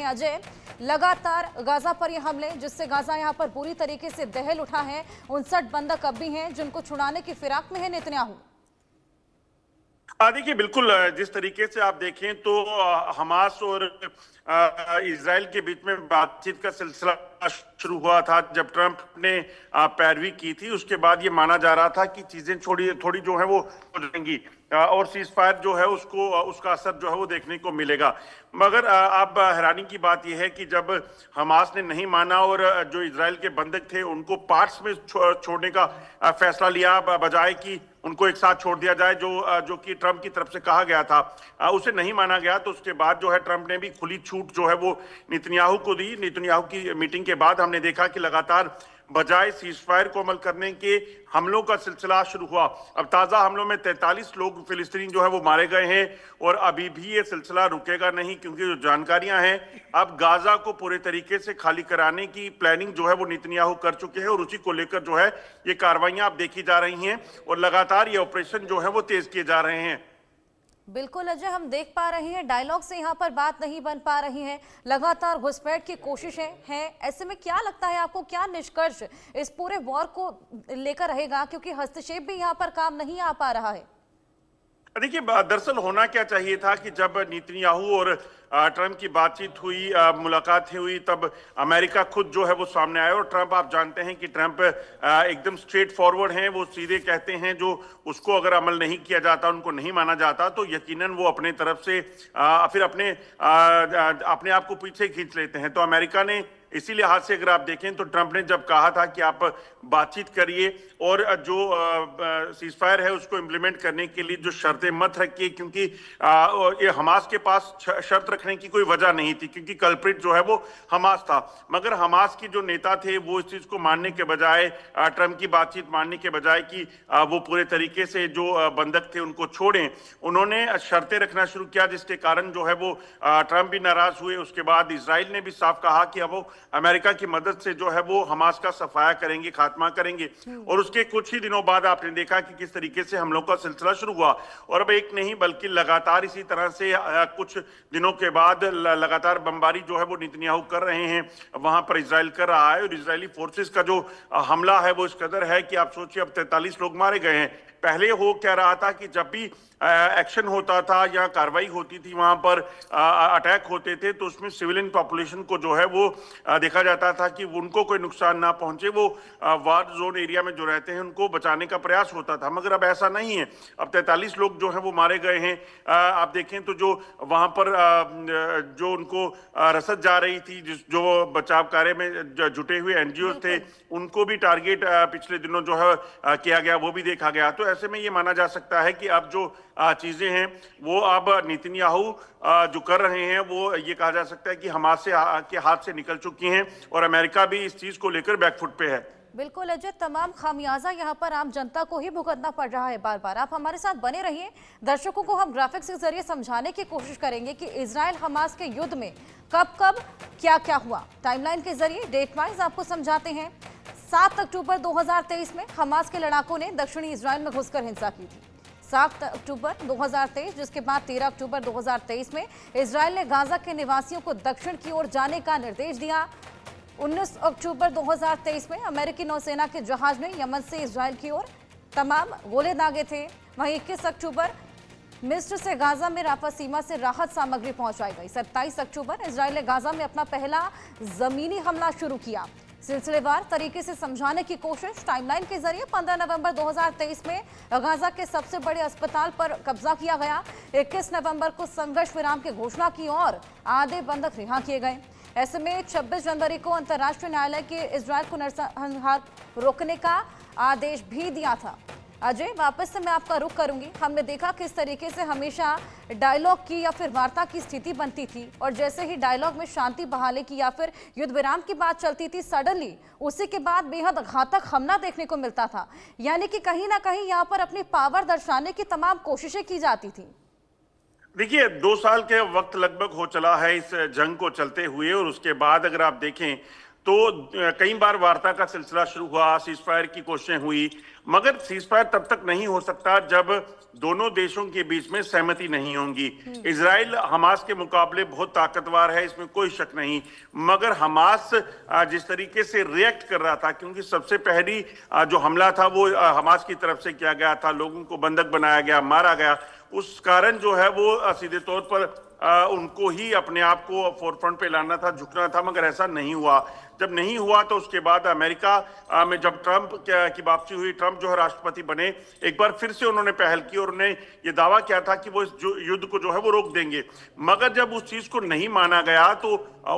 अजय, लगातार गाजा पर ये हमले जिससे गाजा यहां पर पूरी तरीके से दहल उठा है। 59 बंधक अब भी हैं जिनको छुड़ाने की फिराक में है नेतन्याहू। देखिए, बिल्कुल जिस तरीके से आप देखें तो हमास और इजराइल के बीच में बातचीत का सिलसिला शुरू हुआ था जब ट्रंप ने पैरवी की थी। उसके बाद ये माना जा रहा था कि चीजें थोड़ी जो है वो हो जाएंगी और सीज फायर जो है उसका असर जो है वो देखने को मिलेगा। मगर अब हैरानी की बात यह है कि जब हमास ने नहीं माना और जो इजराइल के बंधक थे उनको पार्ट्स में छोड़ने का फैसला लिया, बजाय कि उनको एक साथ छोड़ दिया जाए जो कि ट्रंप की तरफ से कहा गया था, उसे नहीं माना गया। तो उसके बाद जो है ट्रंप ने भी खुली छूट जो है वो नेतन्याहू को दी। नेतन्याहू की मीटिंग के बाद हमने देखा कि लगातार बजाय सीजफायर को अमल करने के हमलों का सिलसिला शुरू हुआ। अब ताजा हमलों में 43 लोग फिलिस्तीनी जो है वो मारे गए हैं और अभी भी ये सिलसिला रुकेगा नहीं, क्योंकि जो जानकारियां हैं अब गाजा को पूरे तरीके से खाली कराने की प्लानिंग जो है वो नेतन्याहू कर चुके हैं और उसी को लेकर जो है ये कार्रवाइयां अब देखी जा रही हैं और लगातार ये ऑपरेशन जो है वो तेज किए जा रहे हैं। बिल्कुल अजय, हम देख पा रहे हैं डायलॉग से यहाँ पर बात नहीं बन पा रही है, लगातार घुसपैठ की कोशिशें हैं। ऐसे में क्या लगता है आपको, क्या निष्कर्ष इस पूरे वॉर को लेकर रहेगा, क्योंकि हस्तक्षेप भी यहाँ पर काम नहीं आ पा रहा है। देखिए, दरअसल होना क्या चाहिए था कि जब नेतन्याहू और ट्रंप की बातचीत हुई, मुलाकात हुई, तब अमेरिका खुद जो है वो सामने आया। और ट्रंप, आप जानते हैं कि ट्रंप एकदम स्ट्रेट फॉरवर्ड हैं, वो सीधे कहते हैं जो उसको अगर अमल नहीं किया जाता, उनको नहीं माना जाता तो यकीनन वो अपने तरफ से फिर अपने आप को पीछे खींच लेते हैं। तो अमेरिका ने इसी लिहाज से अगर आप देखें तो ट्रंप ने जब कहा था कि आप बातचीत करिए और जो सीजफायर है उसको इम्प्लीमेंट करने के लिए जो शर्तें मत रखिए, क्योंकि ये हमास के पास शर्त रखने की कोई वजह नहीं थी, क्योंकि कल्प्रिट जो है वो हमास था। मगर हमास के जो नेता थे वो इस चीज को मानने के बजाय, ट्रंप की बातचीत मानने के बजाय कि वो पूरे तरीके से जो बंधक थे उनको छोड़ें, उन्होंने शर्तें रखना शुरू किया, जिसके कारण जो है वो ट्रंप भी नाराज हुए। उसके बाद इजराइल ने भी साफ कहा कि अब वो अमेरिका की मदद से जो है वो हमास का सफाया करेंगे, खात्मा करेंगे। और उसके कुछ ही दिनों बाद आपने देखा कि किस तरीके से हमलों का सिलसिला शुरू हुआ और अब एक नहीं बल्कि लगातार इसी तरह से कुछ दिनों के बाद लगातार बमबारी जो है वो नेतन्याहू कर रहे हैं, वहां पर इजराइल कर रहा है। और इजरायली फोर्सेस का जो हमला है वो इस कदर है कि आप सोचिए अब 43 लोग मारे गए हैं। पहले हो क्या रहा था कि जब भी एक्शन होता था या कार्रवाई होती थी, वहां पर अटैक होते थे, तो उसमें सिविलियन पॉपुलेशन को जो है वो देखा जाता था कि उनको कोई नुकसान ना पहुंचे, वो वार जोन एरिया में जो रहते हैं उनको बचाने का प्रयास होता था। मगर अब ऐसा नहीं है। अब 43 लोग जो है वो मारे गए हैं। आप देखें तो जो वहां पर जो उनको रसद जा रही थी, जो बचाव कार्य में जुटे हुए एनजीओ थे, उनको भी टारगेट पिछले दिनों जो है किया गया, वो भी देखा गया। तो ऐसे में ये माना जा सकता है कि अब जो चीजें हैं वो अब नेतन्याहू जो कर रहे हैं वो ये कहा जा सकता है कि हमास के हाथ से निकल चुकी हैं और अमेरिका भी इस चीज को लेकर बैकफुट पे है। बिल्कुल अजय, तमाम खामियाजा यहाँ पर आम जनता को ही भुगतना पड़ रहा है बार बार। आप हमारे साथ बने रहिए, दर्शकों को हम ग्राफिक्स के जरिए समझाने की कोशिश करेंगे कि इजराइल हमास के युद्ध में कब कब क्या क्या हुआ। टाइमलाइन के जरिए डेट वाइज आपको समझाते हैं। 7 अक्टूबर 2023 में हमास के लड़ाकों ने दक्षिणी इजराइल में घुसकर हिंसा की थी। 7 अक्टूबर 2023, जिसके बाद 13 अक्टूबर 2023 में इजराइल ने गाजा के निवासियों को दक्षिण की ओर जाने का निर्देश दिया। 19 अक्टूबर 2023 में अमेरिकी नौसेना के जहाज ने यमन से इजराइल की ओर तमाम गोले दागे थे। वहीं 21 अक्टूबर मिस्र से गाजा में राफा सीमा से राहत सामग्री पहुंचाई गई। 27 अक्टूबर इजराइल ने गाजा में अपना पहला जमीनी हमला शुरू किया। सिलसिलेवार तरीके से समझाने की कोशिश टाइमलाइन के जरिए 15 नवंबर 2023 में गाजा के सबसे बड़े अस्पताल पर कब्जा किया गया। 21 नवंबर को संघर्ष विराम की घोषणा की और आधे बंधक रिहा किए गए। ऐसे में 26 जनवरी को अंतर्राष्ट्रीय न्यायालय के इजराइल को नरसंहार रोकने का आदेश भी दिया था। अजय, वापस से मैं आपका रुख करूंगी। हमने देखा किस तरीके से हमेशा डायलॉग की या फिर वार्ता की स्थिति बनती थी और जैसे ही डायलॉग में शांति बहाली की या फिर युद्ध विराम की बात चलती थी, सडनली उसी के बाद बेहद घातक हमला देखने को मिलता था। यानी कि कहीं ना कहीं यहाँ पर अपनी पावर दर्शाने की तमाम कोशिशें की जाती थी। देखिए, 2 साल के वक्त लगभग हो चला है इस जंग को चलते हुए और उसके बाद अगर आप देखें तो कई बार वार्ता का सिलसिला शुरू हुआ, सीज फायर की कोशिशें हुई, मगर सीज फायर तब तक नहीं हो सकता जब दोनों देशों के बीच में सहमति नहीं होगी। इजराइल हमास के मुकाबले बहुत ताकतवर है, इसमें कोई शक नहीं, मगर हमास जिस तरीके से रिएक्ट कर रहा था, क्योंकि सबसे पहली जो हमला था वो हमास की तरफ से किया गया था, लोगों को बंधक बनाया गया, मारा गया, उस कारण जो है वो सीधे तौर पर उनको ही अपने आप को फोरफ्रंट पे लाना था, झुकना था, मगर ऐसा नहीं हुआ। जब नहीं हुआ तो उसके बाद अमेरिका में जब ट्रंप की वापसी हुई, ट्रंप जो है राष्ट्रपति बने, एक बार फिर से उन्होंने पहल की और उन्होंने ये दावा किया था कि वो इस युद्ध को जो है वो रोक देंगे, मगर जब उस चीज को नहीं माना गया तो